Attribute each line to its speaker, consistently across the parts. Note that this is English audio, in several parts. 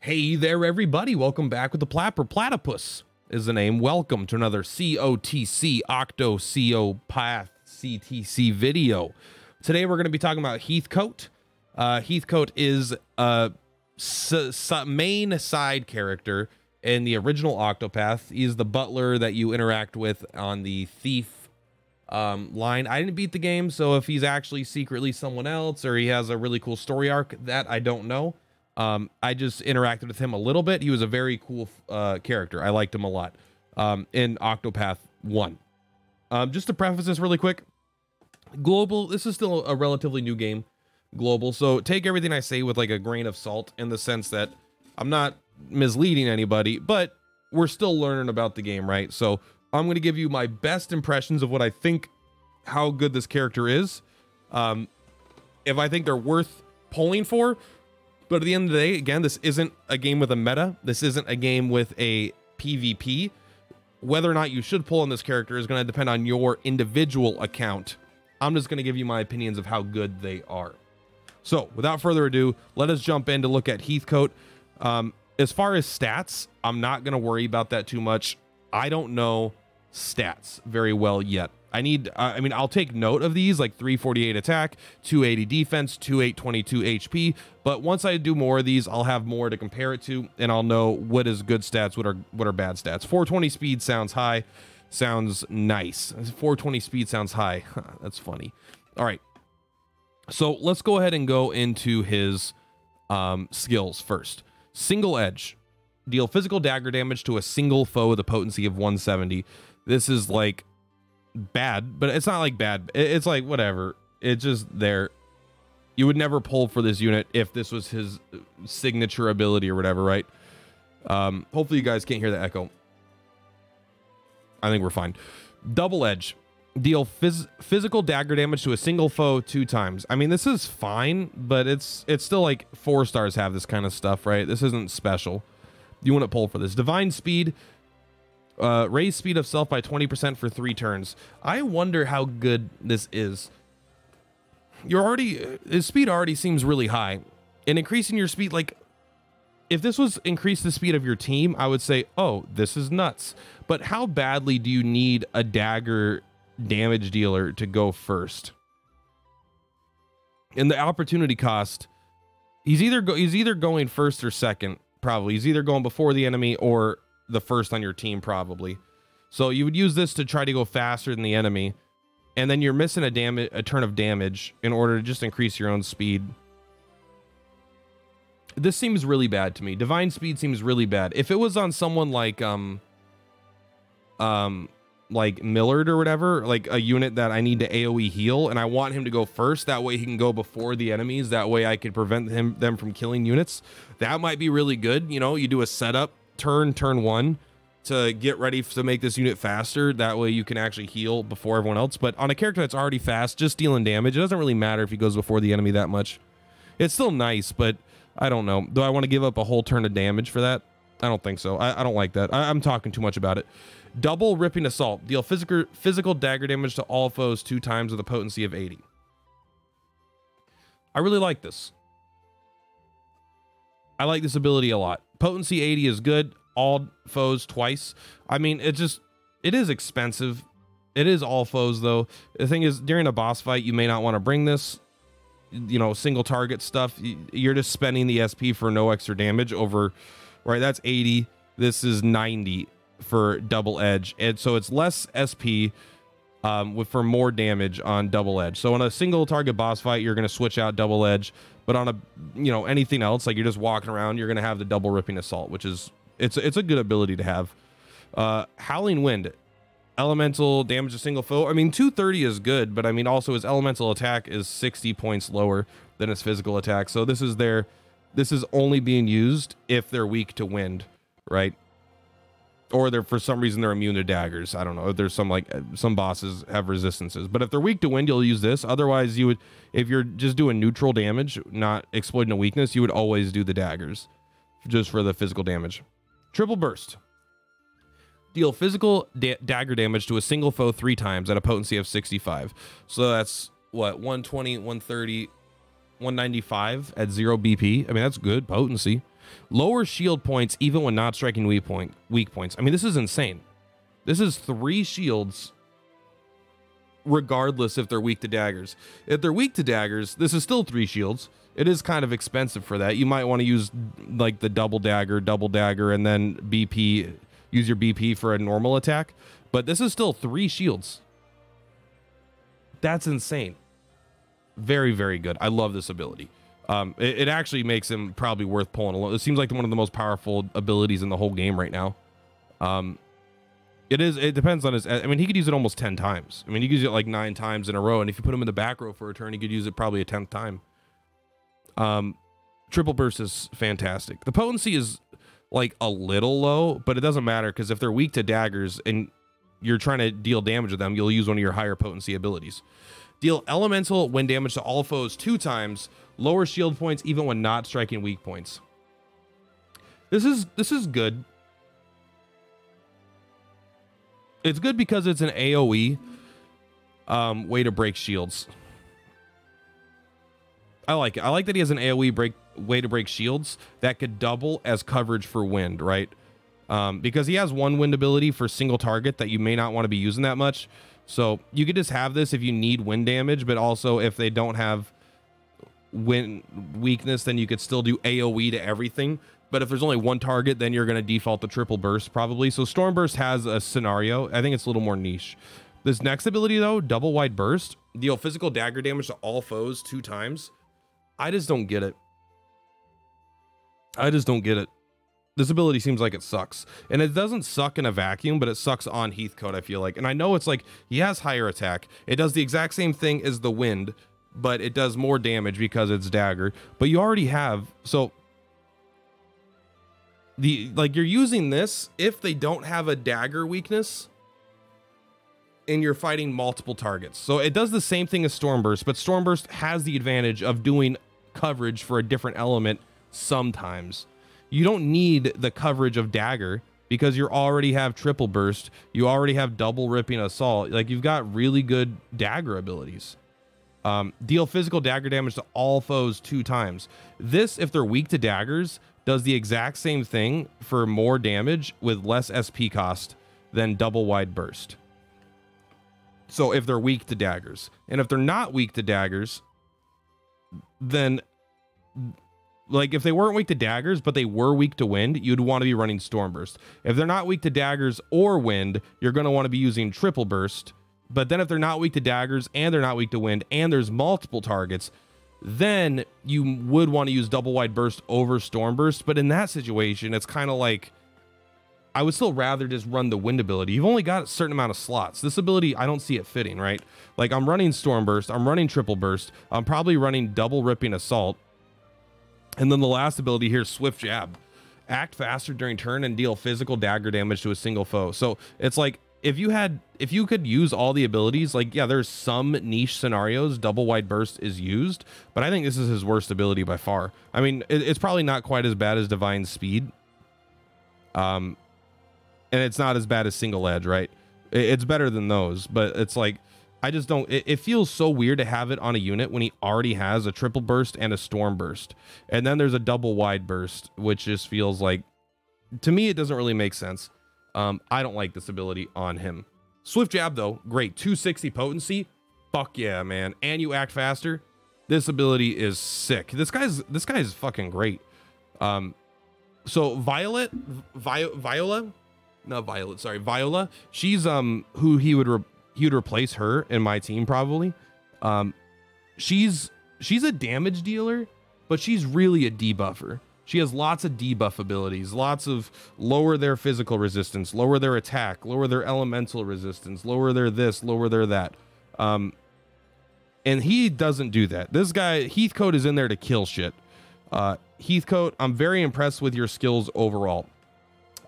Speaker 1: Hey there, everybody. Welcome back with the Purplatypus is the name. Welcome to another COTC Octopath CTC video. Today we're going to be talking about Heathcote. Heathcote is a main side character in the original Octopath. He's the butler that you interact with on the thief line. I didn't beat the game, so if he's actually secretly someone else or he has a really cool story arc, that I don't know. I just interacted with him a little bit. He was a very cool character. I liked him a lot in Octopath 1. Just to preface this really quick, global, this is still a relatively new game, global, so take everything I say with like a grain of salt, in the sense that I'm not misleading anybody, but we're still learning about the game, right? So I'm going to give you my best impressions of what I think, how good this character is, if I think they're worth pulling for. But at the end of the day, again, this isn't a game with a meta. This isn't a game with a PvP. Whether or not you should pull on this character is going to depend on your individual account. I'm just going to give you my opinions of how good they are. So without further ado, let us jump in to look at Heathcote. As far as stats, I'm not going to worry about that too much. I don't know stats very well yet. I mean, I'll take note of these, like 348 attack, 280 defense, 2822 HP. But once I do more of these, I'll have more to compare it to, and I'll know what is good stats, what are bad stats. 420 speed sounds high, sounds nice. 420 speed sounds high. That's funny. All right. So let's go ahead and go into his skills first. Single edge. Deal physical dagger damage to a single foe with a potency of 170. This is like bad, but it's not like bad. It's like whatever. It's just there. You would never pull for this unit if this was his signature ability or whatever, right? Hopefully you guys can't hear the echo. I think we're fine. Double edge. Deal physical dagger damage to a single foe 2 times. I mean, this is fine, but it's still like 4 stars have this kind of stuff, right? This isn't special. You want to pull for this. Divine speed. Raise speed of self by 20% for 3 turns. I wonder how good this is. His speed already seems really high, and increasing your speed, like if this was increase the speed of your team, I would say, oh, this is nuts. But how badly do you need a dagger damage dealer to go first? And the opportunity cost, he's either going first or second, probably. He's either going before the enemy or the first on your team, probably. So you would use this to try to go faster than the enemy, and then you're missing a turn of damage in order to just increase your own speed. This seems really bad to me. Divine speed seems really bad. If it was on someone like Millard or whatever, like a unit that I need to AoE heal and I want him to go first, that way he can go before the enemies, that way I could prevent them from killing units, that might be really good. You know, you do a setup turn 1 to get ready to make this unit faster, that way you can actually heal before everyone else. But on a character that's already fast, just dealing damage, it doesn't really matter if he goes before the enemy that much. It's still nice, but I don't know, do I want to give up a whole turn of damage for that? I don't think so. I don't like that. I'm talking too much about it. Double ripping assault. Deal physical dagger damage to all foes 2 times with a potency of 80. I really like this. I like this ability a lot. Potency 80 is good. All foes twice. I mean, it is expensive. It is all foes though. The thing is, during a boss fight, you may not want to bring this, you know, single target stuff. You're just spending the SP for no extra damage over, right? That's 80. This is 90 for double edge. And so it's less SP for more damage on double edge. So on a single target boss fight, you're going to switch out double edge, but on a, you know, anything else, like you're just walking around, you're going to have the double ripping assault, which is, it's a good ability to have. Howling wind, elemental damage to single foe. I mean, 230 is good, but I mean, also his elemental attack is 60 points lower than his physical attack. So this is only being used if they're weak to wind, right? Or they're, for some reason, they're immune to daggers. I don't know. There's some bosses have resistances, but if they're weak to wind, you'll use this. Otherwise, you would, if you're just doing neutral damage, not exploiting a weakness, you would always do the daggers just for the physical damage. Triple burst. Deal physical dagger damage to a single foe 3 times at a potency of 65. So that's what, 120, 130, 195 at 0 BP. I mean, that's good potency. Lower shield points even when not striking weak points. I mean, this is insane. This is 3 shields regardless if they're weak to daggers. If they're weak to daggers, this is still 3 shields. It is kind of expensive for that. You might want to use like the double dagger, and then BP, use your BP for a normal attack. But this is still 3 shields. That's insane. Very, very good. I love this ability. It actually makes him probably worth pulling alone. It seems like one of the most powerful abilities in the whole game right now. It depends on his, I mean, he could use it almost 10 times. I mean, he could use it like 9 times in a row. And if you put him in the back row for a turn, he could use it probably a 10th time. Triple burst is fantastic. The potency is like a little low, but it doesn't matter because if they're weak to daggers and you're trying to deal damage to them, you'll use one of your higher potency abilities. Deal elemental wind damage to all foes 2 times. Lower shield points even when not striking weak points. This is good. It's good because it's an AoE way to break shields. I like it. I like that he has an AoE way to break shields that could double as coverage for wind, right? Because he has 1 wind ability for single target that you may not want to be using that much. So you could just have this if you need wind damage, but also if they don't have wind weakness, then you could still do AoE to everything. But if there's only 1 target, then you're going to default the triple burst probably. So storm burst has a scenario. I think it's a little more niche. This next ability though, double wide burst, deal physical dagger damage to all foes 2 times. I just don't get it. I just don't get it. This ability seems like it sucks. And it doesn't suck in a vacuum, but it sucks on Heathcote, I feel like. And I know it's like, he has higher attack. It does the exact same thing as the wind, but it does more damage because it's dagger. But you already have, so you're using this if they don't have a dagger weakness and you're fighting multiple targets. So it does the same thing as Stormburst, but Stormburst has the advantage of doing coverage for a different element sometimes. You don't need the coverage of dagger because you already have triple burst. You already have double ripping assault. Like, you've got really good dagger abilities. Deal physical dagger damage to all foes 2 times. This, if they're weak to daggers, does the exact same thing for more damage with less SP cost than double wide burst. So if they're weak to daggers, and if they're not weak to daggers, then like if they weren't weak to daggers, but they were weak to wind, you'd want to be running storm burst. If they're not weak to daggers or wind, you're going to want to be using triple burst. But then if they're not weak to daggers and they're not weak to wind and there's multiple targets, then you would want to use double wide burst over storm burst. But in that situation, it's kind of like, I would still rather just run the wind ability. You've only got a certain amount of slots. This ability, I don't see it fitting, right? Like, I'm running storm burst, I'm running triple burst, I'm probably running double ripping assault. And then the last ability here is swift jab. Act faster during turn and deal physical dagger damage to a single foe. So it's like, if you could use all the abilities, like, yeah, there's some niche scenarios double wide burst is used, but I think this is his worst ability by far. I mean, it's probably not quite as bad as divine speed. And it's not as bad as single edge, right? It's better than those, but it's like, I just don't, it feels so weird to have it on a unit when he already has a triple burst and a storm burst. And then there's a double wide burst, which just feels like, to me, it doesn't really make sense. I don't like this ability on him. Swift jab though, great. 260 potency. Fuck yeah, man. And you act faster. This ability is sick. This guy's fucking great. So Viola, she's who he would replace her in my team probably. She's a damage dealer, but she's really a debuffer. She has lots of debuff abilities, lots of lower their physical resistance, lower their attack, lower their elemental resistance, lower their this, lower their that. And he doesn't do that. This guy, Heathcote, is in there to kill shit. Heathcote, I'm very impressed with your skills overall.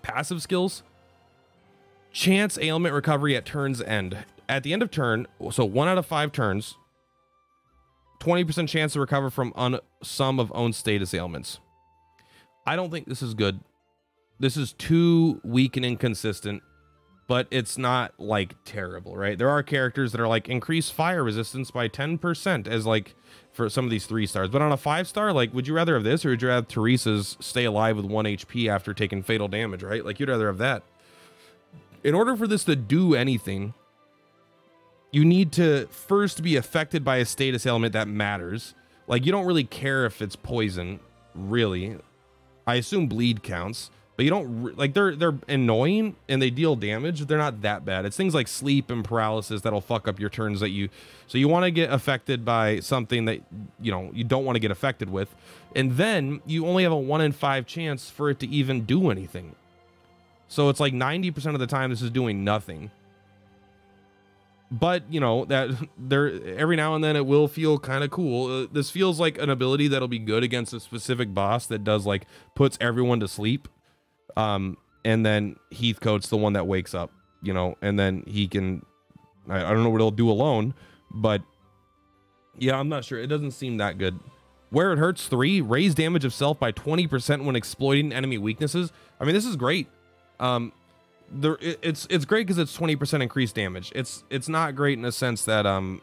Speaker 1: Passive skills, chance ailment recovery at turn's end. At the end of turn, so 1 out of 5 turns, 20% chance to recover from some of own status ailments. I don't think this is good. This is too weak and inconsistent but it's not like terrible, right? There are characters that are like increase fire resistance by 10% as like for some of these 3 stars, but on a 5-star, like, would you rather have this, or would you rather Teresa's stay alive with 1 HP after taking fatal damage, right? Like, you'd rather have that. In order for this to do anything, you need to first be affected by a status element that matters. Like, you don't really care if it's poison, really. I assume bleed counts, but you don't like, they're annoying and they deal damage. They're not that bad. It's things like sleep and paralysis that'll fuck up your turns that you, so you want to get affected by something that, you know, you don't want to get affected with. And then you only have a 1 in 5 chance for it to even do anything. So it's like 90% of the time this is doing nothing. But, you know, that there every now and then it will feel kind of cool. This feels like an ability that'll be good against a specific boss that does like puts everyone to sleep. And then Heathcote's the one that wakes up, you know, and then he can, I don't know what he'll do alone, but yeah, I'm not sure. It doesn't seem that good. Where it hurts 3, raise damage of self by 20% when exploiting enemy weaknesses. I mean, this is great. It's great because it's 20% increased damage. It's not great in a sense that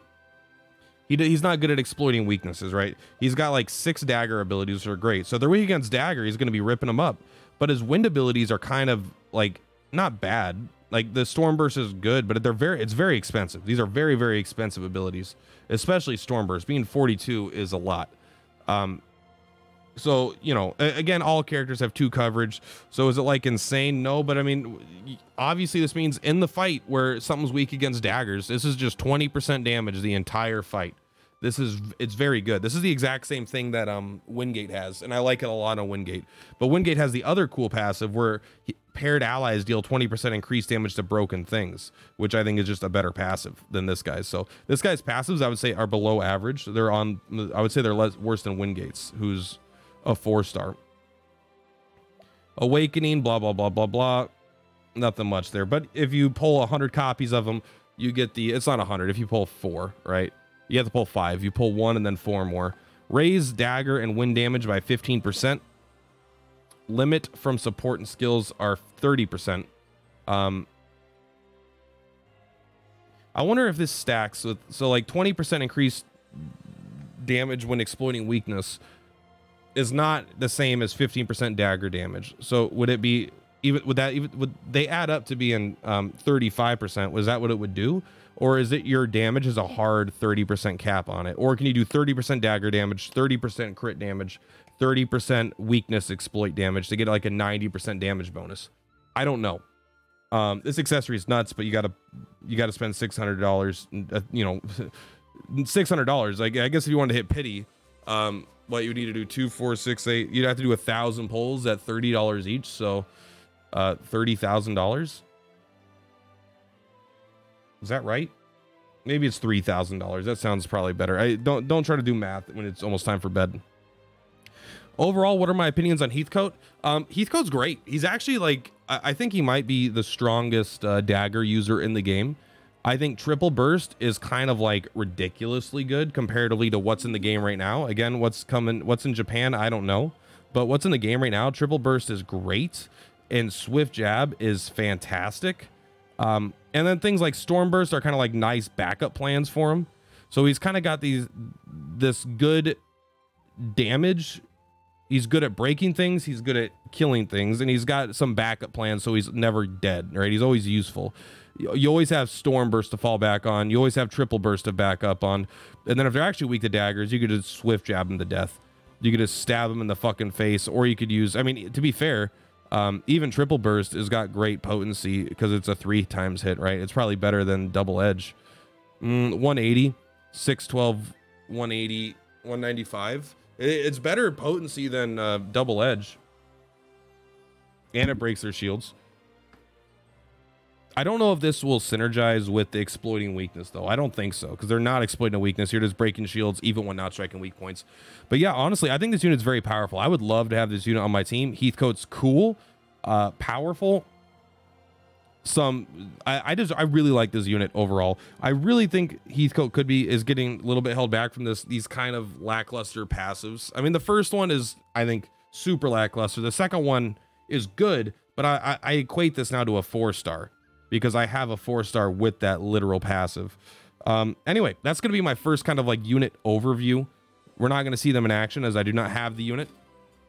Speaker 1: he's not good at exploiting weaknesses, right? He's got like 6 dagger abilities which are great. So they're weak against dagger, he's going to be ripping them up. But his wind abilities are kind of like not bad. Like the Stormburst is good, but it's very expensive. These are very, very expensive abilities, especially Stormburst. Being 42 is a lot. So, you know, again, all characters have 2 coverage. So is it like insane? No, but I mean, obviously this means in the fight where something's weak against daggers, this is just 20% damage the entire fight. It's very good. This is the exact same thing that Wingate has, and I like it a lot on Wingate. But Wingate has the other cool passive where paired allies deal 20% increased damage to broken things, which I think is just a better passive than this guy's. So this guy's passives, I would say, are below average. They're on, I would say they're worse than Wingate's, who's a 4-star. Awakening, blah, blah, blah, blah, blah. Nothing much there. But if you pull 100 copies of them, you get the, it's not 100. If you pull 4, right? You have to pull 5. You pull 1 and then 4 more. Raise dagger and wind damage by 15%. Limit from support and skills are 30%. I wonder if this stacks with, so like 20% increased damage when exploiting weakness is not the same as 15% dagger damage. So would it be even, would they add up to being 35%? Was that what it would do? Or is it your damage has a hard 30% cap on it? Or can you do 30% dagger damage, 30% crit damage, 30% weakness exploit damage to get like a 90% damage bonus? I don't know. This accessory is nuts, but you gotta spend $600, you know, $600. Like, I guess if you wanted to hit pity, what you would need to do 2, 4, 6, 8, you'd have to do 1,000 pulls at $30 each. So, $30,000. Is that right? Maybe it's $3,000. That sounds probably better. I don't try to do math when it's almost time for bed. Overall, what are my opinions on Heathcote? Heathcote's great. He's actually like, I think he might be the strongest dagger user in the game. I think triple burst is kind of like ridiculously good comparatively to what's in the game right now. Again, what's in Japan, I don't know. But what's in the game right now, triple burst is great. And swift jab is fantastic. And then things like Stormburst are kind of like nice backup plans for him. So he's kind of got this good damage. He's good at breaking things. He's good at killing things. And he's got some backup plans so he's never dead, right? He's always useful. You always have Stormburst to fall back on. You always have Triple Burst to back up on. And then if they're actually weak to daggers, you could just swift jab them to death. You could just stab them in the fucking face. Or you could use, I mean, to be fair, even Triple Burst has got great potency because it's a 3 times hit, right? It's probably better than Double Edge. 180, 612, 180, 195. It's better potency than Double Edge. And it breaks their shields. I don't know if this will synergize with the exploiting weakness, though. I don't think so, because they're not exploiting a weakness. You're just breaking shields, even when not striking weak points. But yeah, honestly, I think this unit's very powerful. I would love to have this unit on my team. Heathcote's cool, powerful. I really like this unit overall. I really think Heathcote is getting a little bit held back from these kind of lackluster passives. I mean, the first one is, I think, super lackluster. The second one is good, but I equate this now to a 4-star. because I have a 4-star with that literal passive. Anyway, that's going to be my first kind of like unit overview. We're not going to see them in action as I do not have the unit.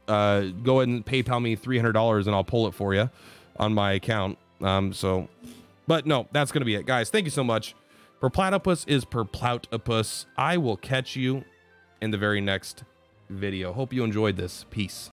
Speaker 1: Go ahead and PayPal me $300 and I'll pull it for you on my account. But no, that's going to be it, guys. Thank you so much. Purplatypus is Purplatypus. I will catch you in the very next video. Hope you enjoyed this. Peace.